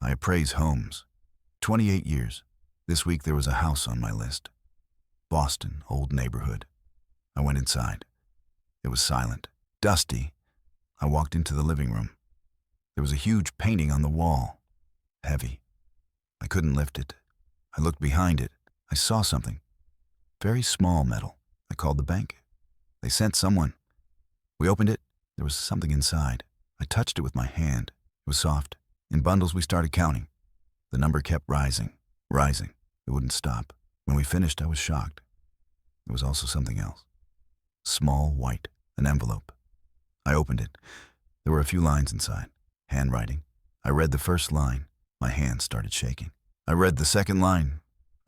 I appraise homes. 28 years. This week there was a house on my list. Boston, old neighborhood. I went inside. It was silent, dusty. I walked into the living room. There was a huge painting on the wall. Heavy. I couldn't lift it. I looked behind it. I saw something. Very small metal. I called the bank. They sent someone. We opened it. There was something inside. I touched it with my hand. It was soft. In bundles we started counting. The number kept rising. It wouldn't stop. When we finished, I was shocked. There was also something else. Small, white, an envelope. I opened it. There were a few lines inside. Handwriting. I read the first line. My hands started shaking. I read the second line.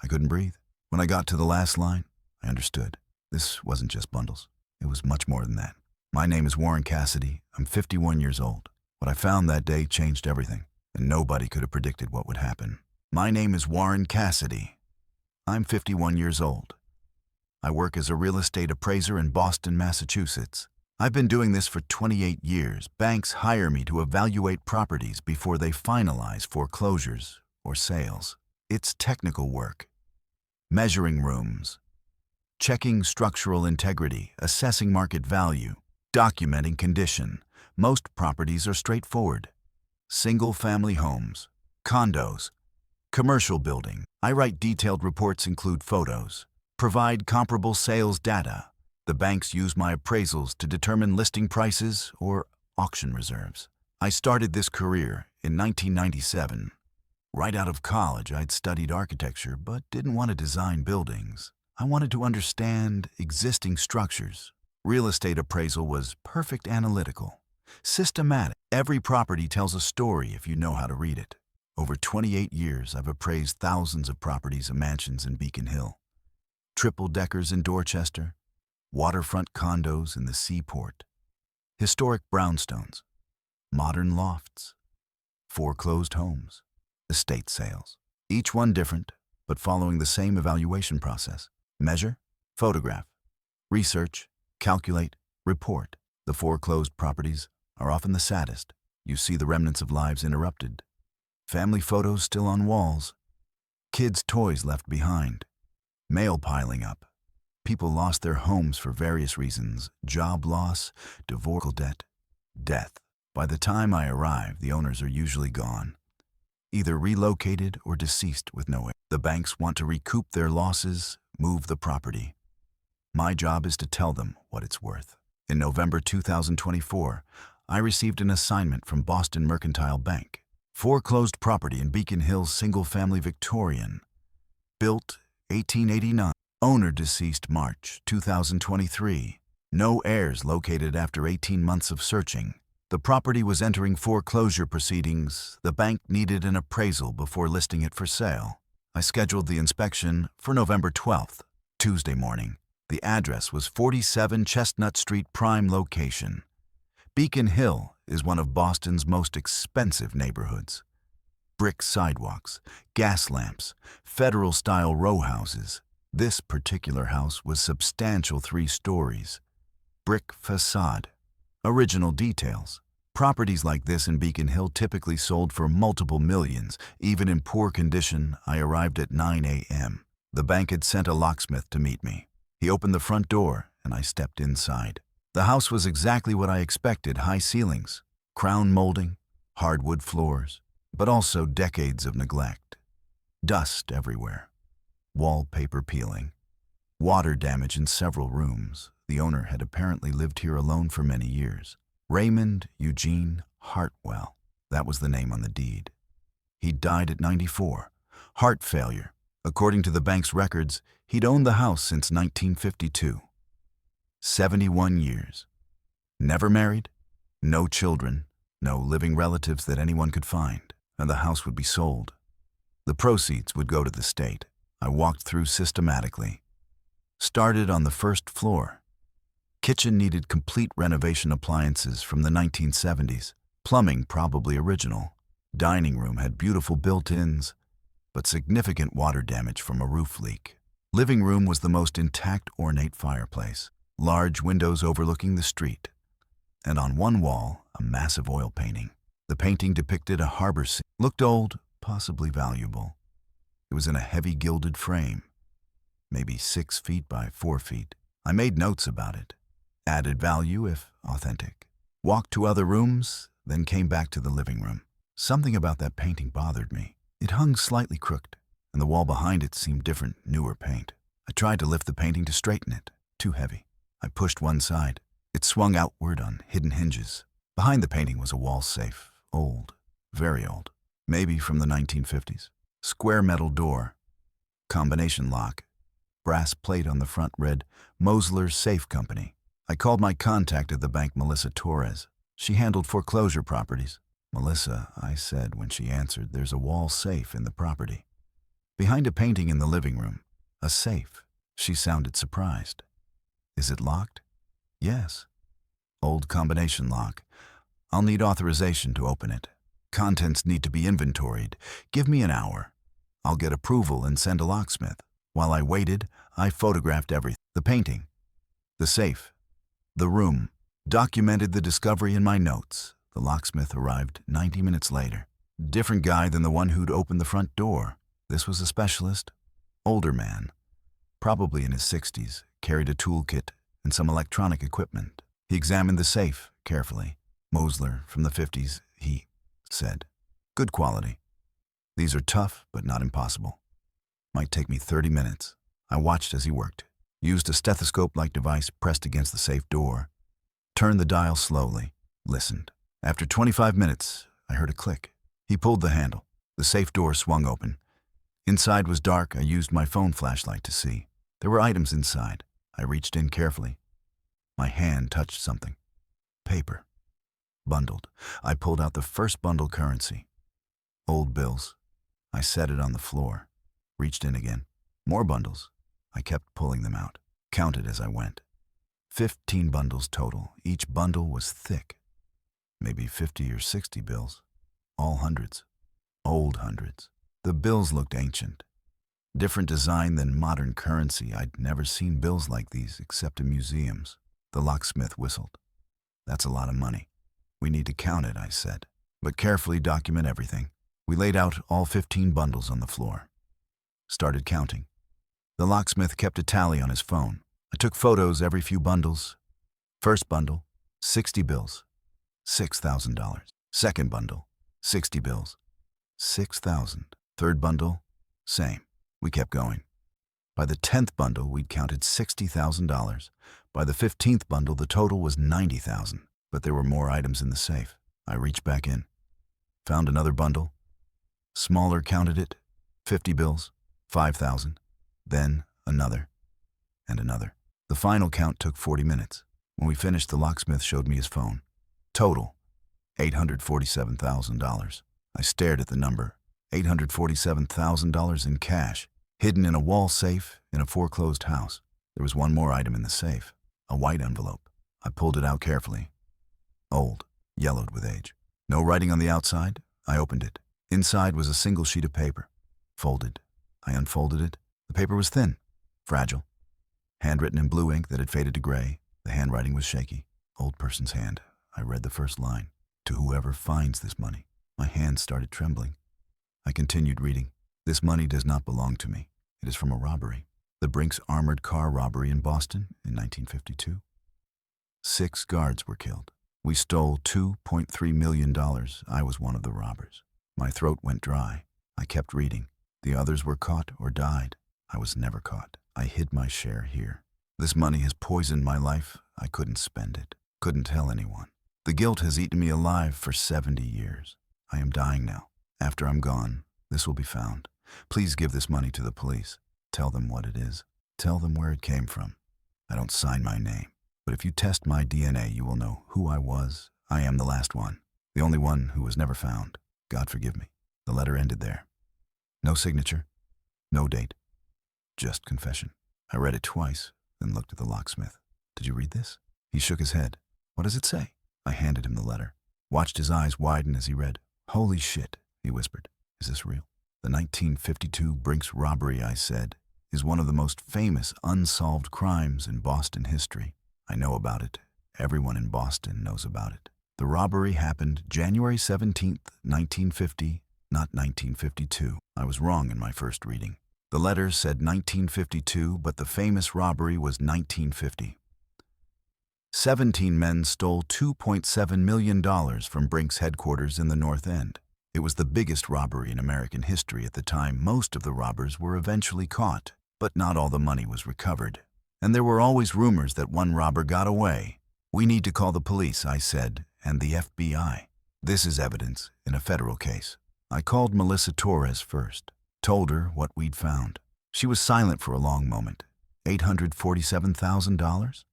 I couldn't breathe. When I got to the last line, I understood. This wasn't just bundles. It was much more than that. My name is Warren Cassidy. I'm 51 years old. What I found that day changed everything, and nobody could have predicted what would happen. My name is Warren Cassidy. I'm 51 years old. I work as a real estate appraiser in Boston, Massachusetts. I've been doing this for 28 years. Banks hire me to evaluate properties before they finalize foreclosures or sales. It's technical work. Measuring rooms, checking structural integrity, assessing market value, documenting condition. Most properties are straightforward. Single-family homes, condos, commercial building. I write detailed reports, include photos, provide comparable sales data. The banks use my appraisals to determine listing prices or auction reserves. I started this career in 1997. Right out of college, I'd studied architecture but didn't want to design buildings. I wanted to understand existing structures. Real estate appraisal was perfect analytical, systematic. Every property tells a story if you know how to read it. Over 28 years, I've appraised thousands of properties and mansions in Beacon Hill, triple-deckers in Dorchester, waterfront condos in the seaport, historic brownstones, modern lofts, foreclosed homes, estate sales. Each one different, but following the same evaluation process. Measure, photograph, research, calculate, report. The foreclosed properties are often the saddest. You see the remnants of lives interrupted. Family photos still on walls. Kids' toys left behind. Mail piling up. People lost their homes for various reasons. Job loss, divorce debt, death. By the time I arrive, the owners are usually gone, either relocated or deceased with no heir. The banks want to recoup their losses, move the property. My job is to tell them what it's worth. In November 2024, I received an assignment from Boston Mercantile Bank. Foreclosed property in Beacon Hills, single-family Victorian. Built 1889. Owner deceased March 2023. No heirs located after 18 months of searching. The property was entering foreclosure proceedings. The bank needed an appraisal before listing it for sale. I scheduled the inspection for November 12th, Tuesday morning. The address was 47 Chestnut Street, prime location. Beacon Hill is one of Boston's most expensive neighborhoods. Brick sidewalks, gas lamps, federal-style row houses. This particular house was substantial, 3 stories. Brick facade. Original details. Properties like this in Beacon Hill typically sold for multiple millions. Even in poor condition, I arrived at 9 a.m. The bank had sent a locksmith to meet me. He opened the front door, and I stepped inside. The house was exactly what I expected: high ceilings, crown molding, hardwood floors, but also decades of neglect. Dust everywhere, wallpaper peeling, water damage in several rooms. The owner had apparently lived here alone for many years. Raymond Eugene Hartwell, that was the name on the deed. He died at 94, heart failure. According to the bank's records, he'd owned the house since 1952. 71 years. Never married, no children, no living relatives that anyone could find, and the house would be sold. The proceeds would go to the state. I walked through systematically. Started on the first floor. Kitchen needed complete renovation, appliances from the 1970s. Plumbing probably original. Dining room had beautiful built-ins, but significant water damage from a roof leak. Living room was the most intact, ornate fireplace. Large windows overlooking the street. And on one wall, a massive oil painting. The painting depicted a harbor scene. Looked old, possibly valuable. It was in a heavy gilded frame, maybe 6 feet by 4 feet. I made notes about it. Added value if authentic. Walked to other rooms, then came back to the living room. Something about that painting bothered me. It hung slightly crooked, and the wall behind it seemed different, newer paint. I tried to lift the painting to straighten it. Too heavy. I pushed one side. It swung outward on hidden hinges. Behind the painting was a wall safe. Old. Very old. Maybe from the 1950s. Square metal door. Combination lock. Brass plate on the front read, Mosler's Safe Company. I called my contact at the bank, Melissa Torres. She handled foreclosure properties. Melissa, I said when she answered, there's a wall safe in the property. Behind a painting in the living room. A safe. She sounded surprised. Is it locked? Yes. Old combination lock. I'll need authorization to open it. Contents need to be inventoried. Give me an hour. I'll get approval and send a locksmith. While I waited, I photographed everything. The painting. The safe. The room. Documented the discovery in my notes. The locksmith arrived 90 minutes later. Different guy than the one who'd opened the front door. This was a specialist. Older man. Probably in his 60s. Carried a toolkit and some electronic equipment. He examined the safe carefully. Mosler from the 50s, he said. Good quality. These are tough, but not impossible. Might take me 30 minutes. I watched as he worked. Used a stethoscope-like device pressed against the safe door. Turned the dial slowly. Listened. After 25 minutes, I heard a click. He pulled the handle. The safe door swung open. Inside was dark. I used my phone flashlight to see. There were items inside. I reached in carefully. My hand touched something. Paper. Bundled. I pulled out the first bundle currency. Old bills. I set it on the floor. Reached in again. More bundles. I kept pulling them out. Counted as I went. 15 bundles total. Each bundle was thick. Maybe 50 or 60 bills. All hundreds. Old hundreds. The bills looked ancient. Different design than modern currency. I'd never seen bills like these except in museums. The locksmith whistled. That's a lot of money. We need to count it, I said. But carefully document everything. We laid out all 15 bundles on the floor. Started counting. The locksmith kept a tally on his phone. I took photos every few bundles. First bundle, 60 bills. $6,000. Second bundle, 60 bills. 6,000. Third bundle, same. We kept going. By the 10th bundle, we'd counted $60,000. By the 15th bundle, the total was $90,000. But there were more items in the safe. I reached back in. Found another bundle. Smaller, counted it. 50 bills. 5,000. Then another. And another. The final count took 40 minutes. When we finished, the locksmith showed me his phone. Total, $847,000. I stared at the number. $847,000 in cash, hidden in a wall safe in a foreclosed house. There was one more item in the safe, a white envelope. I pulled it out carefully. Old, yellowed with age. No writing on the outside. I opened it. Inside was a single sheet of paper. Folded. I unfolded it. The paper was thin, fragile. Handwritten in blue ink that had faded to gray. The handwriting was shaky. Old person's hand. I read the first line. To whoever finds this money. My hand started trembling. I continued reading. This money does not belong to me. It is from a robbery. The Brinks armored car robbery in Boston in 1952. 6 guards were killed. We stole $2.3 million. I was one of the robbers. My throat went dry. I kept reading. The others were caught or died. I was never caught. I hid my share here. This money has poisoned my life. I couldn't spend it. Couldn't tell anyone. The guilt has eaten me alive for 70 years. I am dying now. After I'm gone, this will be found. Please give this money to the police. Tell them what it is. Tell them where it came from. I don't sign my name. But if you test my DNA, you will know who I was. I am the last one. The only one who was never found. God forgive me. The letter ended there. No signature. No date. Just confession. I read it twice, then looked at the locksmith. Did you read this? He shook his head. What does it say? I handed him the letter. Watched his eyes widen as he read. Holy shit, he whispered. Is this real? The 1952 Brinks robbery, I said, is one of the most famous unsolved crimes in Boston history. I know about it. Everyone in Boston knows about it. The robbery happened January 17th, 1950, not 1952. I was wrong in my first reading. The letter said 1952, but the famous robbery was 1950. 17 men stole $2.7 million from Brink's headquarters in the North End. It was the biggest robbery in American history at the time. Most of the robbers were eventually caught, but not all the money was recovered. And there were always rumors that one robber got away. "We need to call the police," I said, "and the FBI. This is evidence in a federal case." I called Melissa Torres first, told her what we'd found. She was silent for a long moment. $847,000?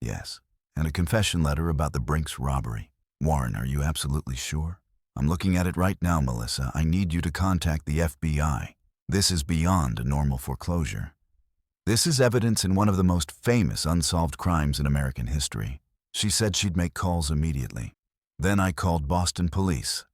Yes. And a confession letter about the Brinks robbery. "Warren, are you absolutely sure?" "I'm looking at it right now, Melissa. I need you to contact the FBI. This is beyond a normal foreclosure. This is evidence in one of the most famous unsolved crimes in American history." She said she'd make calls immediately. Then I called Boston police,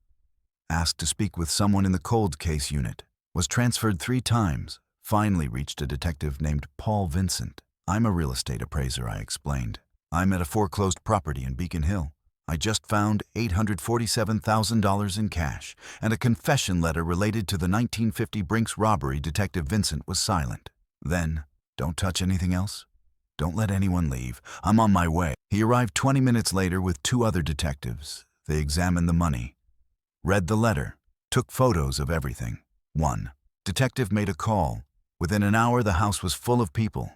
asked to speak with someone in the cold case unit, was transferred 3 times, finally reached a detective named Paul Vincent. "I'm a real estate appraiser," I explained. "I'm at a foreclosed property in Beacon Hill. I just found $847,000 in cash and a confession letter related to the 1950 Brinks robbery." Detective Vincent was silent. Then, "Don't touch anything else. Don't let anyone leave. I'm on my way." He arrived 20 minutes later with 2 other detectives. They examined the money, read the letter, took photos of everything. 1. Detective made a call. Within an hour, the house was full of people.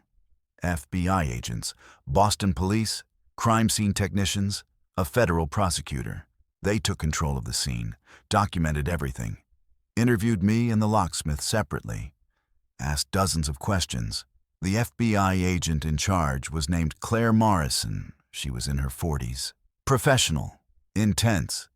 FBI agents, Boston police, crime scene technicians, a federal prosecutor. They took control of the scene, documented everything, interviewed me and the locksmith separately, asked dozens of questions. The FBI agent in charge was named Claire Morrison. She was in her 40s. "Professional, intense.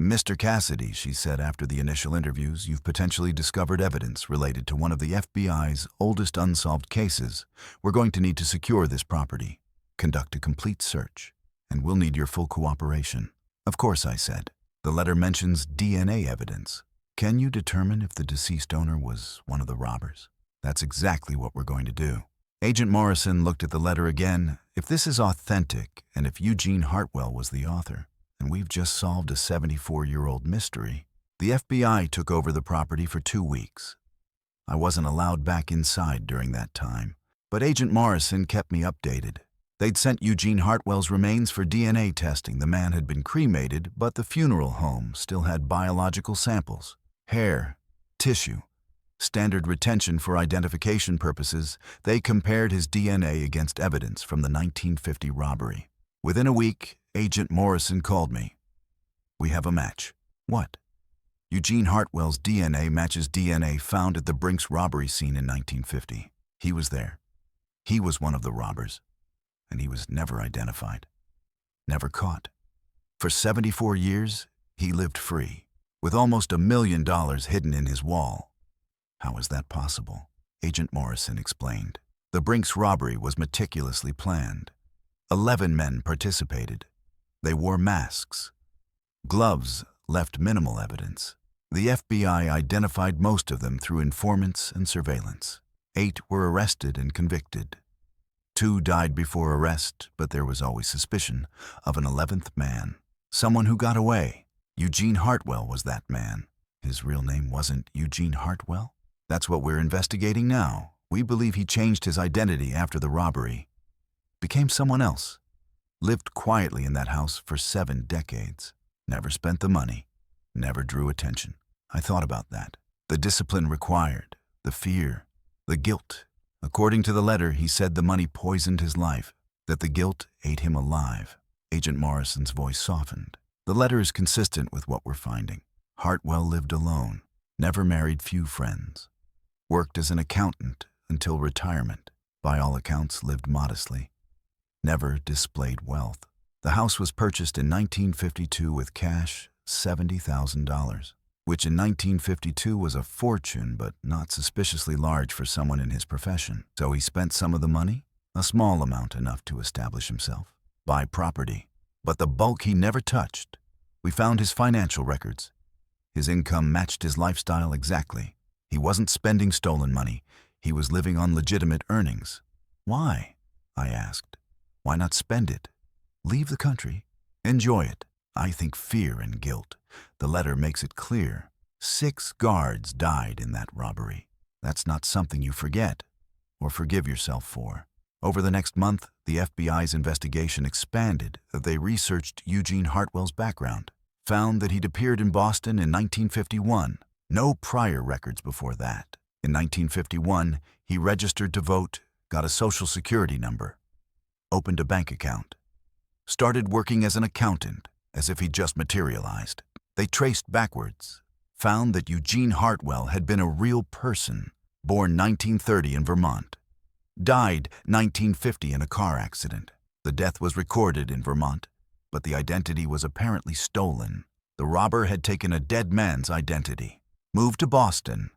Mr. Cassidy," she said after the initial interviews, "you've potentially discovered evidence related to one of the FBI's oldest unsolved cases. We're going to need to secure this property, conduct a complete search, and we'll need your full cooperation." "Of course," I said. "The letter mentions DNA evidence. Can you determine if the deceased owner was one of the robbers?" "That's exactly what we're going to do." Agent Morrison looked at the letter again. "If this is authentic, and if Eugene Hartwell was the author, and we've just solved a 74-year-old mystery." The FBI took over the property for 2 weeks. I wasn't allowed back inside during that time, but Agent Morrison kept me updated. They'd sent Eugene Hartwell's remains for DNA testing. The man had been cremated, but the funeral home still had biological samples, hair, tissue, standard retention for identification purposes. They compared his DNA against evidence from the 1950 robbery. Within a week, Agent Morrison called me. "We have a match." "What?" "Eugene Hartwell's DNA matches DNA found at the Brinks robbery scene in 1950. He was there. He was one of the robbers. And he was never identified. Never caught. For 74 years, he lived free, with almost $1 million hidden in his wall." "How is that possible?" Agent Morrison explained. "The Brinks robbery was meticulously planned. 11 men participated. They wore masks. Gloves left minimal evidence. The FBI identified most of them through informants and surveillance. 8 were arrested and convicted. 2 died before arrest, but there was always suspicion of an 11th man. Someone who got away. Eugene Hartwell was that man." "His real name wasn't Eugene Hartwell?" "That's what we're investigating now. We believe he changed his identity after the robbery. Became someone else. Lived quietly in that house for 7 decades. Never spent the money. Never drew attention." I thought about that. The discipline required, the fear, the guilt. According to the letter, he said the money poisoned his life, that the guilt ate him alive. Agent Morrison's voice softened. "The letter is consistent with what we're finding. Hartwell lived alone, never married, few friends. Worked as an accountant until retirement. By all accounts, lived modestly. Never displayed wealth. The house was purchased in 1952 with cash, $70,000, which in 1952 was a fortune, but not suspiciously large for someone in his profession. So he spent some of the money, a small amount enough to establish himself, buy property. But the bulk he never touched. We found his financial records. His income matched his lifestyle exactly. He wasn't spending stolen money. He was living on legitimate earnings." "Why?" I asked. "Why not spend it? Leave the country. Enjoy it." "I think fear and guilt. The letter makes it clear. 6 guards died in that robbery. That's not something you forget or forgive yourself for. Over the next month, the FBI's investigation expanded as they researched Eugene Hartwell's background, found that he'd appeared in Boston in 1951. No prior records before that. In 1951, he registered to vote, got a social security number, opened a bank account, started working as an accountant, as if he'd just materialized. They traced backwards, found that Eugene Hartwell had been a real person, born 1930 in Vermont, died 1950 in a car accident. The death was recorded in Vermont, but the identity was apparently stolen. The robber had taken a dead man's identity, moved to Boston,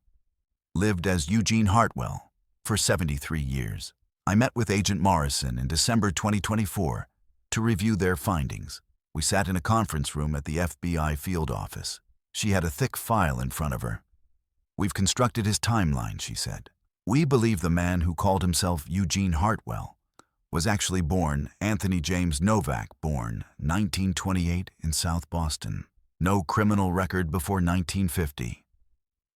lived as Eugene Hartwell for 73 years. I met with Agent Morrison in December 2024 to review their findings. We sat in a conference room at the FBI field office. She had a thick file in front of her. "We've constructed his timeline," she said. "We believe the man who called himself Eugene Hartwell was actually born Anthony James Novak, born 1928 in South Boston. No criminal record before 1950.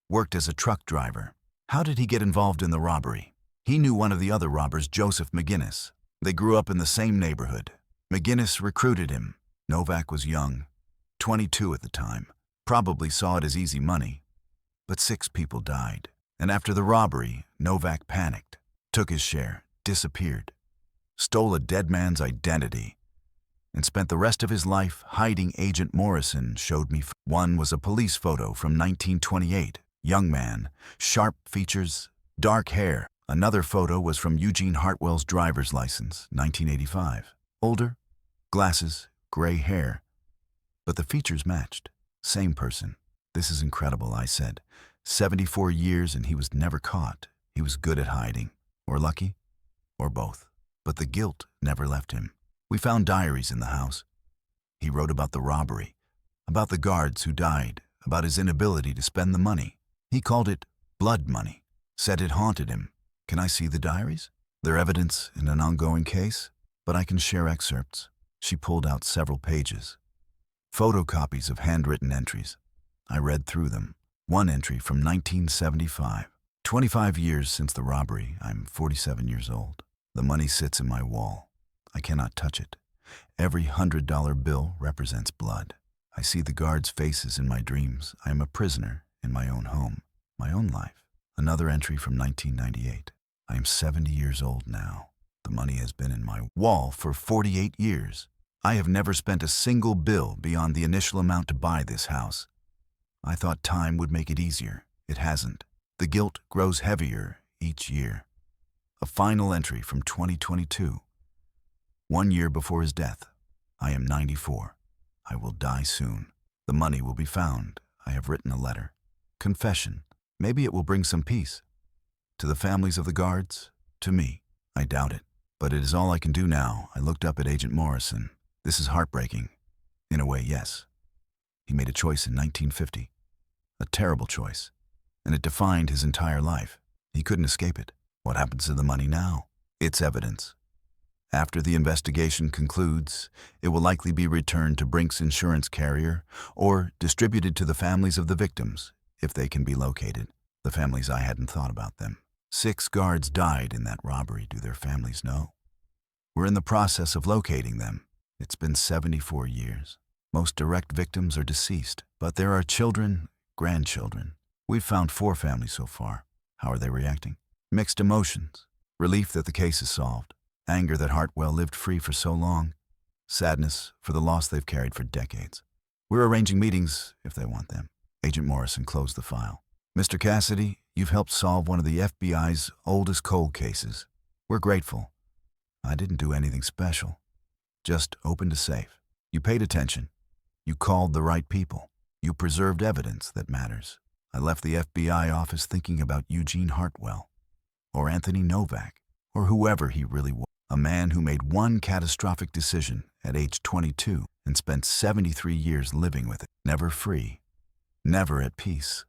Worked as a truck driver. How did he get involved in the robbery? He knew one of the other robbers, Joseph McGinnis. They grew up in the same neighborhood. McGinnis recruited him. Novak was young, 22 at the time. Probably saw it as easy money. But 6 people died. And after the robbery, Novak panicked, took his share, disappeared, stole a dead man's identity, and spent the rest of his life hiding. Agent Morrison showed me. One was a police photo from 1928. Young man, sharp features, dark hair. Another photo was from Eugene Hartwell's driver's license, 1985. Older, glasses, gray hair. But the features matched. Same person. "This is incredible," I said. 74 years and he was never caught. He was good at hiding. Or lucky. Or both. But the guilt never left him. We found diaries in the house. He wrote about the robbery, about the guards who died, about his inability to spend the money. He called it blood money. Said it haunted him. Can I see the diaries? They're evidence in an ongoing case, but I can share excerpts. She pulled out several pages. Photocopies of handwritten entries. I read through them. One entry from 1975. 25 years since the robbery. I'm 47 years old. The money sits in my wall. I cannot touch it. Every $100 bill represents blood. I see the guards' faces in my dreams. I am a prisoner in my own home, my own life. Another entry from 1998. I am 70 years old now. The money has been in my wall for 48 years. I have never spent a single bill beyond the initial amount to buy this house. I thought time would make it easier. It hasn't. The guilt grows heavier each year. A final entry from 2022. 1 year before his death. I am 94. I will die soon. The money will be found. I have written a letter. Confession. Maybe it will bring some peace. To the families of the guards, to me. I doubt it. But it is all I can do now. I looked up at Agent Morrison. This is heartbreaking. In a way, yes. He made a choice in 1950. A terrible choice. And it defined his entire life. He couldn't escape it. What happens to the money now? It's evidence. After the investigation concludes, it will likely be returned to Brink's insurance carrier or distributed to the families of the victims, if they can be located. The families, I hadn't thought about them. 6 guards died in that robbery. Do their families know? We're in the process of locating them. It's been 74 years. Most direct victims are deceased, but there are children, grandchildren. We've found 4 families so far. How are they reacting? Mixed emotions. Relief that the case is solved. Anger that Hartwell lived free for so long. Sadness for the loss they've carried for decades. We're arranging meetings if they want them. Agent Morrison closed the file. Mr. Cassidy, you've helped solve one of the FBI's oldest cold cases. We're grateful. I didn't do anything special. Just opened a safe. You paid attention. You called the right people. You preserved evidence that matters. I left the FBI office thinking about Eugene Hartwell, or Anthony Novak, or whoever he really was. A man who made one catastrophic decision at age 22 and spent 73 years living with it. Never free. Never at peace.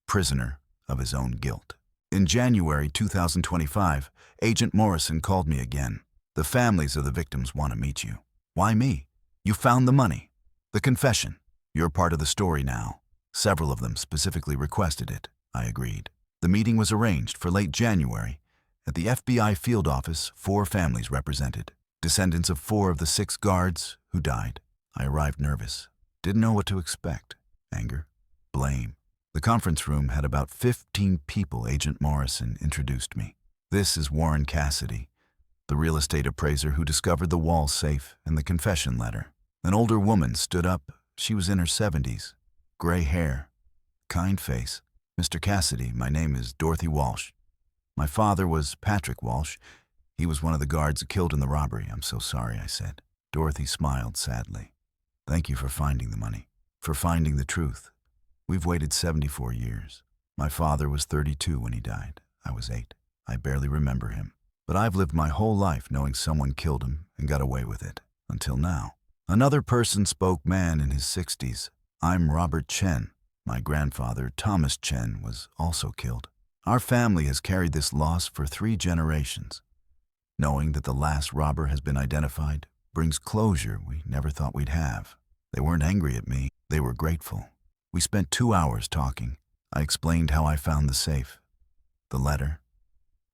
Prisoner of his own guilt. In January 2025, Agent Morrison called me again. The families of the victims want to meet you. Why me? You found the money. The confession. You're part of the story now. Several of them specifically requested it. I agreed. The meeting was arranged for late January. At the FBI field office, 4 families represented, descendants of 4 of the 6 guards who died. I arrived nervous. Didn't know what to expect. Anger, blame. The conference room had about 15 people. Agent Morrison introduced me. This is Warren Cassidy, the real estate appraiser who discovered the wall safe and the confession letter. An older woman stood up. She was in her 70s. Gray hair, kind face. Mr. Cassidy, my name is Dorothy Walsh. My father was Patrick Walsh. He was one of the guards killed in the robbery. I'm so sorry, I said. Dorothy smiled sadly. Thank you for finding the money, for finding the truth. We've waited 74 years. My father was 32 when he died. I was 8. I barely remember him. But I've lived my whole life knowing someone killed him and got away with it. Until now. Another person spoke, man in his 60s. I'm Robert Chen. My grandfather, Thomas Chen, was also killed. Our family has carried this loss for 3 generations. Knowing that the last robber has been identified brings closure we never thought we'd have. They weren't angry at me. They were grateful. We spent 2 hours talking. I explained how I found the safe, the letter,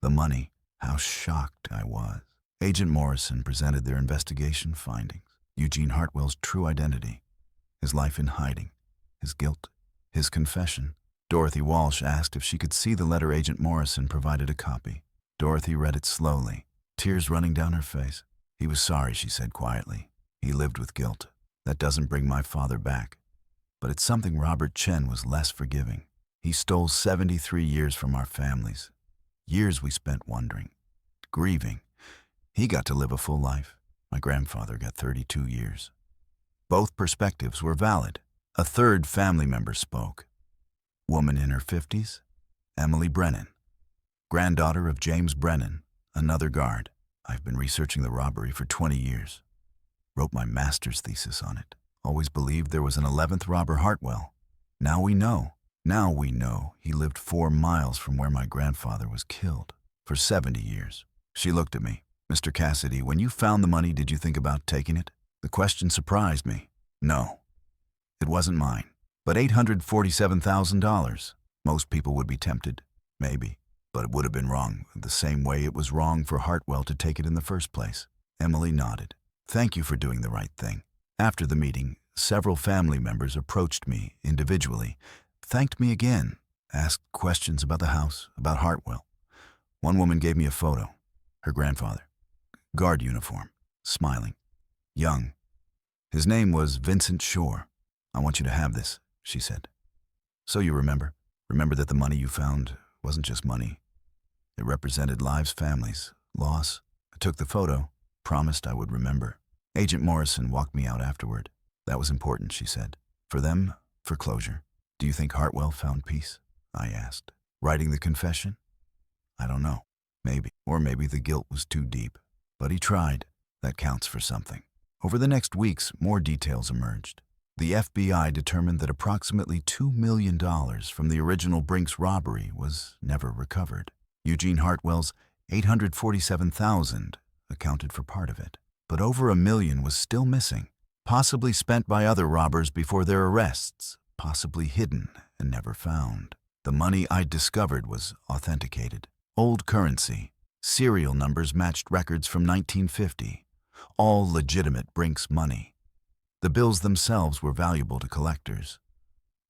the money, how shocked I was. Agent Morrison presented their investigation findings. Eugene Hartwell's true identity, his life in hiding, his guilt, his confession. Dorothy Walsh asked if she could see the letter. Agent Morrison provided a copy. Dorothy read it slowly, tears running down her face. He was sorry, she said quietly. He lived with guilt. That doesn't bring my father back. But it's something Robert Chen was less forgiving. He stole 73 years from our families. Years we spent wondering, grieving. He got to live a full life. My grandfather got 32 years. Both perspectives were valid. A third family member spoke. Woman in her 50s, Emily Brennan, granddaughter of James Brennan, another guard. I've been researching the robbery for 20 years. Wrote my master's thesis on it. Always believed there was an 11th robber, Hartwell. Now we know. He lived 4 miles from where my grandfather was killed for 70 years. She looked at me. Mr. Cassidy, when you found the money, did you think about taking it? The question surprised me. No, it wasn't mine. But $847,000. Most people would be tempted, maybe, but it would have been wrong, the same way it was wrong for Hartwell to take it in the first place. Emily nodded. Thank you for doing the right thing. After the meeting, several family members approached me individually, thanked me again, asked questions about the house, about Hartwell. One woman gave me a photo. Her grandfather. Guard uniform, smiling, young. His name was Vincent Shore. I want you to have this, she said. So you remember that the money you found wasn't just money. It represented lives, families, loss. I took the photo, promised I would remember. Agent Morrison walked me out afterward. That was important, she said. For them, for closure. Do you think Hartwell found peace? I asked. Writing the confession? I don't know. Maybe. Or maybe the guilt was too deep. But he tried. That counts for something. Over the next weeks, more details emerged. The FBI determined that approximately $2 million from the original Brinks robbery was never recovered. Eugene Hartwell's $847,000 accounted for part of it. But over $1 million was still missing, possibly spent by other robbers before their arrests, possibly hidden and never found. The money I'd discovered was authenticated. Old currency. Serial numbers matched records from 1950. All legitimate Brinks money. The bills themselves were valuable to collectors.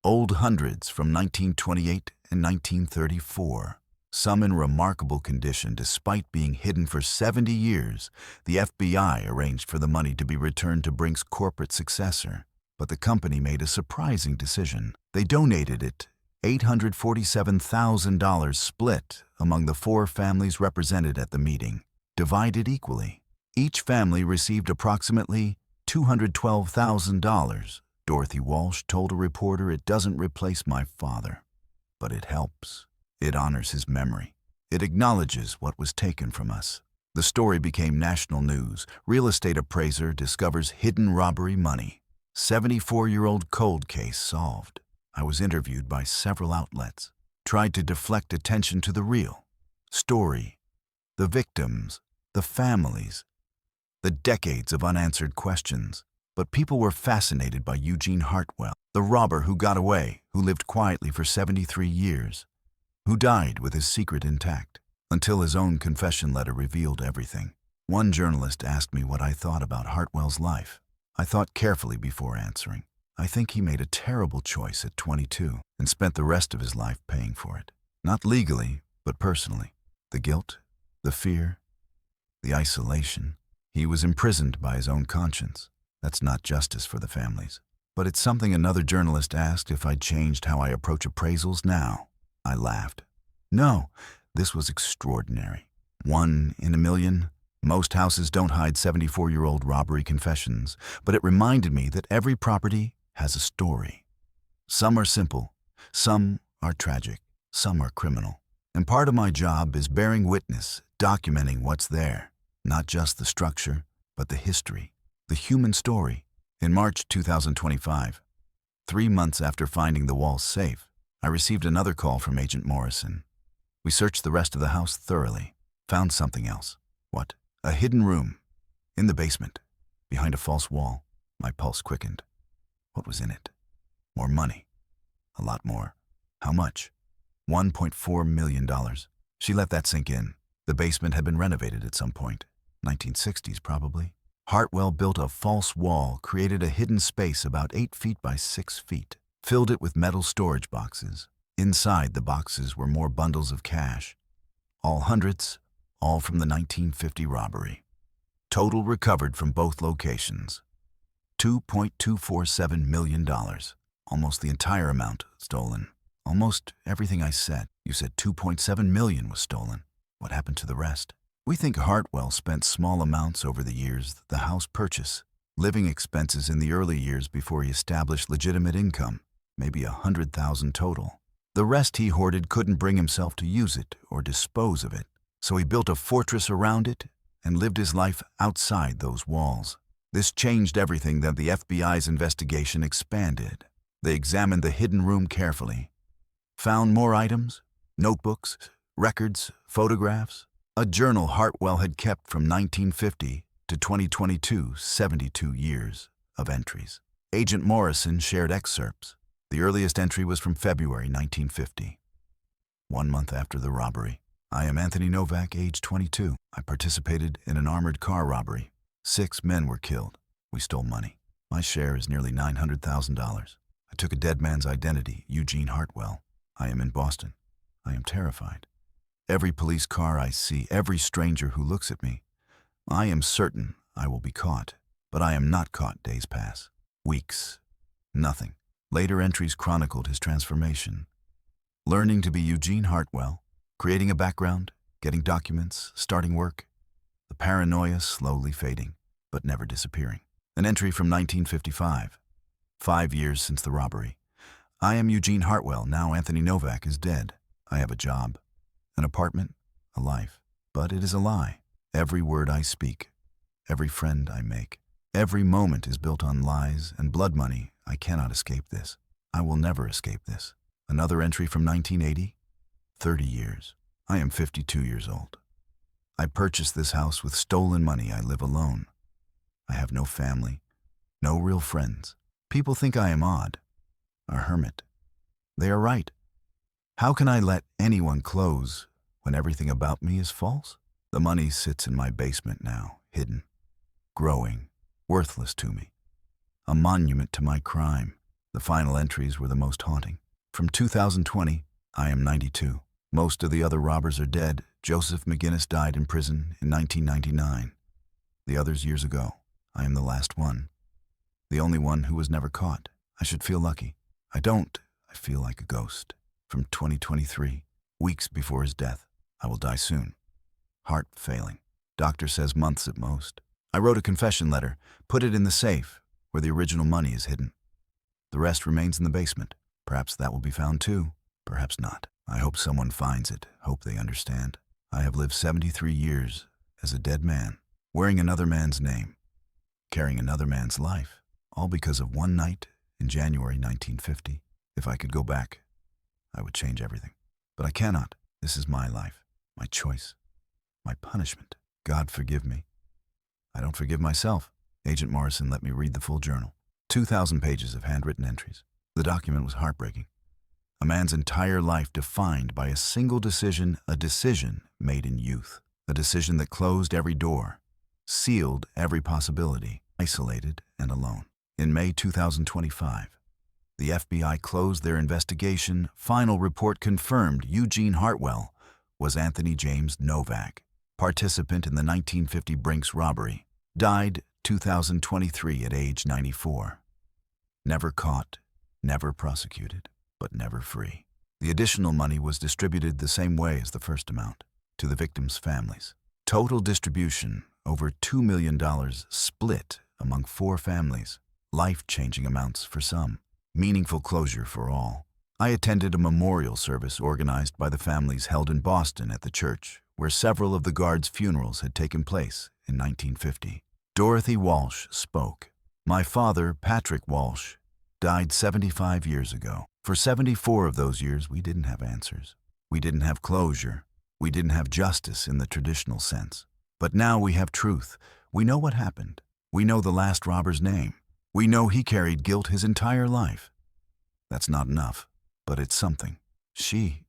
Old hundreds from 1928 and 1934. Some in remarkable condition despite being hidden for 70 years. The FBI arranged for the money to be returned to Brinks' corporate successor. But the company made a surprising decision. They donated it, $847,000 split among the 4 families represented at the meeting, divided equally. Each family received approximately $212,000. Dorothy Walsh told a reporter, it doesn't replace my father, but it helps. It honors his memory. It acknowledges what was taken from us. The story became national news. Real estate appraiser discovers hidden robbery money. 74-year-old cold case solved. I was interviewed by several outlets. Tried to deflect attention to the real story, the victims, the families, the decades of unanswered questions. But people were fascinated by Eugene Hartwell, the robber who got away, who lived quietly for 73 years, who died with his secret intact, until his own confession letter revealed everything. One journalist asked me what I thought about Hartwell's life. I thought carefully before answering. I think he made a terrible choice at 22 and spent the rest of his life paying for it. Not legally, but personally. The guilt, the fear, the isolation. He was imprisoned by his own conscience. That's not justice for the families. But it's something another journalist asked if I'd changed how I approach appraisals now. I laughed. No, this was extraordinary. 1 in a million. Most houses don't hide 74-year-old robbery confessions, but it reminded me that every property has a story. Some are simple, some are tragic, some are criminal. And part of my job is bearing witness, documenting what's there. Not just the structure, but the history, the human story. In March 2025, 3 months after finding the walls safe, I received another call from Agent Morrison. We searched the rest of the house thoroughly, found something else. What? A hidden room, in the basement, behind a false wall. My pulse quickened. What was in it? More money. A lot more. How much? $1.4 million. She let that sink in. The basement had been renovated at some point. 1960s, probably. Hartwell built a false wall, created a hidden space about 8 feet by 6 feet, filled it with metal storage boxes. Inside the boxes were more bundles of cash. All hundreds, all from the 1950 robbery. Total recovered from both locations. $2.247 million. Almost the entire amount stolen. Almost everything I said. You said 2.7 million was stolen. What happened to the rest? We think Hartwell spent small amounts over the years, the house purchase, living expenses in the early years before he established legitimate income, maybe $100,000 total. The rest he hoarded couldn't bring himself to use it or dispose of it, so he built a fortress around it and lived his life outside those walls. This changed everything that the FBI's investigation expanded. They examined the hidden room carefully, found more items, notebooks, records, photographs. A journal Hartwell had kept from 1950 to 2022, 72 years of entries. Agent Morrison shared excerpts. The earliest entry was from February 1950. 1 month after the robbery. I am Anthony Novak, age 22. I participated in an armored car robbery. 6 men were killed. We stole money. My share is nearly $900,000. I took a dead man's identity, Eugene Hartwell. I am in Boston. I am terrified. Every police car I see, every stranger who looks at me, I am certain I will be caught. But I am not caught. Days pass. Weeks. Nothing. Later entries chronicled his transformation. Learning to be Eugene Hartwell, creating a background, getting documents, starting work. The paranoia slowly fading, but never disappearing. An entry from 1955. 5 years since the robbery. I am Eugene Hartwell. Now Anthony Novak is dead. I have a job, an apartment, a life. But it is a lie. Every word I speak, every friend I make, every moment is built on lies and blood money. I cannot escape this. I will never escape this. Another entry from 1980. 30 years. I am 52 years old. I purchased this house with stolen money. I live alone. I have no family, no real friends. People think I am odd, a hermit. They are right. How can I let anyone close when everything about me is false? The money sits in my basement now, hidden, growing, worthless to me. A monument to my crime. The final entries were the most haunting. From 2020, I am 92. Most of the other robbers are dead. Joseph McGinnis died in prison in 1999. The others years ago. I am the last one. The only one who was never caught. I should feel lucky. I don't. I feel like a ghost. From 2023, weeks before his death. I will die soon. Heart failing. Doctor says months at most. I wrote a confession letter, put it in the safe, where the original money is hidden. The rest remains in the basement. Perhaps that will be found too. Perhaps not. I hope someone finds it. Hope they understand. I have lived 73 years as a dead man, wearing another man's name, carrying another man's life, all because of one night in January 1950. If I could go back, I would change everything. But I cannot. This is my life, my choice, my punishment. God forgive me. I don't forgive myself. Agent Morrison let me read the full journal. 2,000 pages of handwritten entries. The document was heartbreaking. A man's entire life defined by a single decision, a decision made in youth. A decision that closed every door, sealed every possibility, isolated and alone. In May 2025, the FBI closed their investigation. Final report confirmed Eugene Hartwell was Anthony James Novak, participant in the 1950 Brinks robbery. Died 2023 at age 94. Never caught, never prosecuted, but never free. The additional money was distributed the same way as the first amount, to the victims' families. Total distribution, over $2 million split among 4 families. Life-changing amounts for some. Meaningful closure for all. I attended a memorial service organized by the families held in Boston at the church, where several of the guards' funerals had taken place in 1950. Dorothy Walsh spoke. My father, Patrick Walsh, died 75 years ago. For 74 of those years, we didn't have answers. We didn't have closure. We didn't have justice in the traditional sense. But now we have truth. We know what happened. We know the last robber's name. We know he carried guilt his entire life. That's not enough, but it's something. She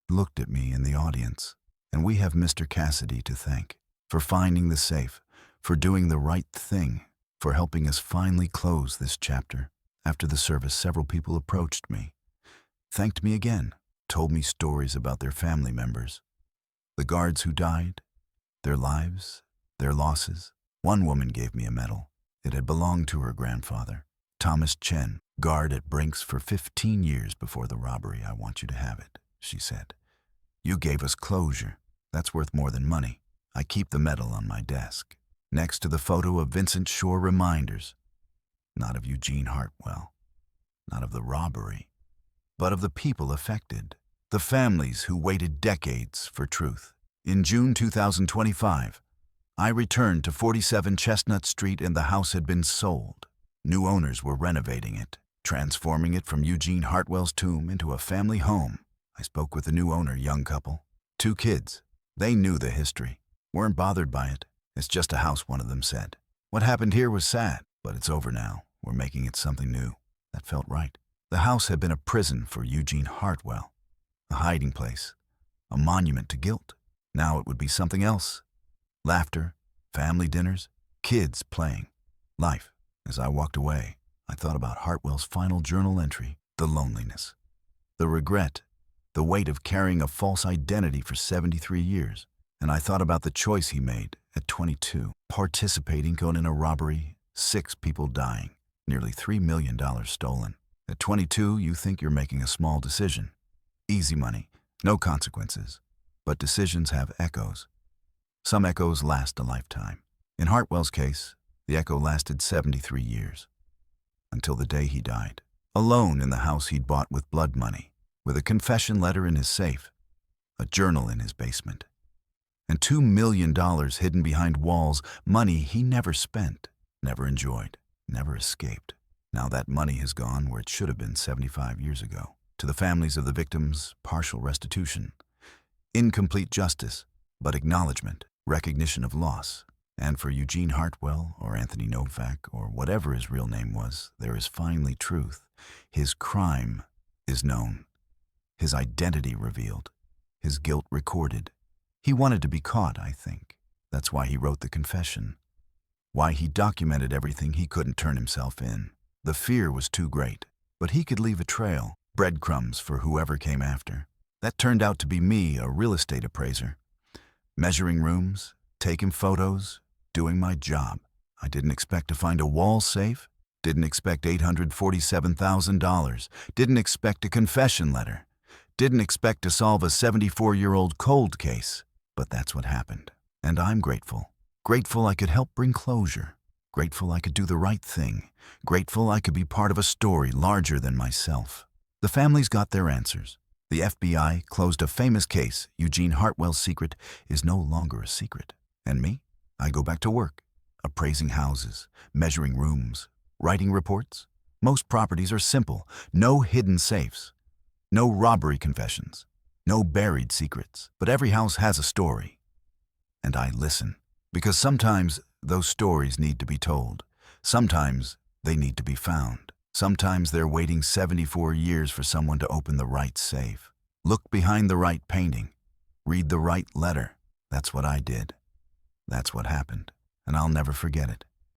looked at me in the audience, and we have Mr. Cassidy to thank for finding the safe, for doing the right thing, for helping us finally close this chapter. After the service, several people approached me, thanked me again, told me stories about their family members, the guards who died, their lives, their losses. One woman gave me a medal. It had belonged to her grandfather, Thomas Chen, guard at Brinks for 15 years before the robbery. I want you to have it, she said. You gave us closure. That's worth more than money. I keep the medal on my desk, next to the photo of Vincent Shore reminders, not of Eugene Hartwell, not of the robbery, but of the people affected, the families who waited decades for truth. In June 2025, I returned to 47 Chestnut Street and the house had been sold. New owners were renovating it, transforming it from Eugene Hartwell's tomb into a family home. I spoke with the new owner, young couple. 2 kids. They knew the history, weren't bothered by it. It's just a house, one of them said. What happened here was sad, but it's over now. We're making it something new. That felt right. The house had been a prison for Eugene Hartwell, a hiding place, a monument to guilt. Now it would be something else. Laughter, family dinners, kids playing, life. As I walked away, I thought about Hartwell's final journal entry, the loneliness, the regret, the weight of carrying a false identity for 73 years. And I thought about the choice he made at 22, participating in a robbery, 6 people dying, nearly $3 million stolen. At 22, you think you're making a small decision. Easy money, no consequences. But decisions have echoes. Some echoes last a lifetime. In Hartwell's case, the echo lasted 73 years, until the day he died. Alone in the house he'd bought with blood money, with a confession letter in his safe, a journal in his basement, and $2 million hidden behind walls, money he never spent, never enjoyed, never escaped. Now that money has gone where it should have been 75 years ago. To the families of the victims, partial restitution, incomplete justice, but acknowledgement, recognition of loss. And for Eugene Hartwell, or Anthony Novak, or whatever his real name was, there is finally truth. His crime is known, his identity revealed, his guilt recorded. He wanted to be caught, I think. That's why he wrote the confession, why he documented everything he couldn't turn himself in. The fear was too great, but he could leave a trail, breadcrumbs for whoever came after. That turned out to be me, a real estate appraiser, measuring rooms, taking photos, doing my job. I didn't expect to find a wall safe, didn't expect $847,000, didn't expect a confession letter, didn't expect to solve a 74-year-old cold case. But that's what happened. And I'm grateful. Grateful I could help bring closure. Grateful I could do the right thing. Grateful I could be part of a story larger than myself. The families got their answers. The FBI closed a famous case. Eugene Hartwell's secret is no longer a secret. And me? I go back to work, appraising houses, measuring rooms, writing reports. Most properties are simple. No hidden safes. No robbery confessions. No buried secrets. But every house has a story. And I listen. Because sometimes those stories need to be told. Sometimes they need to be found. Sometimes they're waiting 74 years for someone to open the right safe. Look behind the right painting. Read the right letter. That's what I did. That's what happened. And I'll never forget it.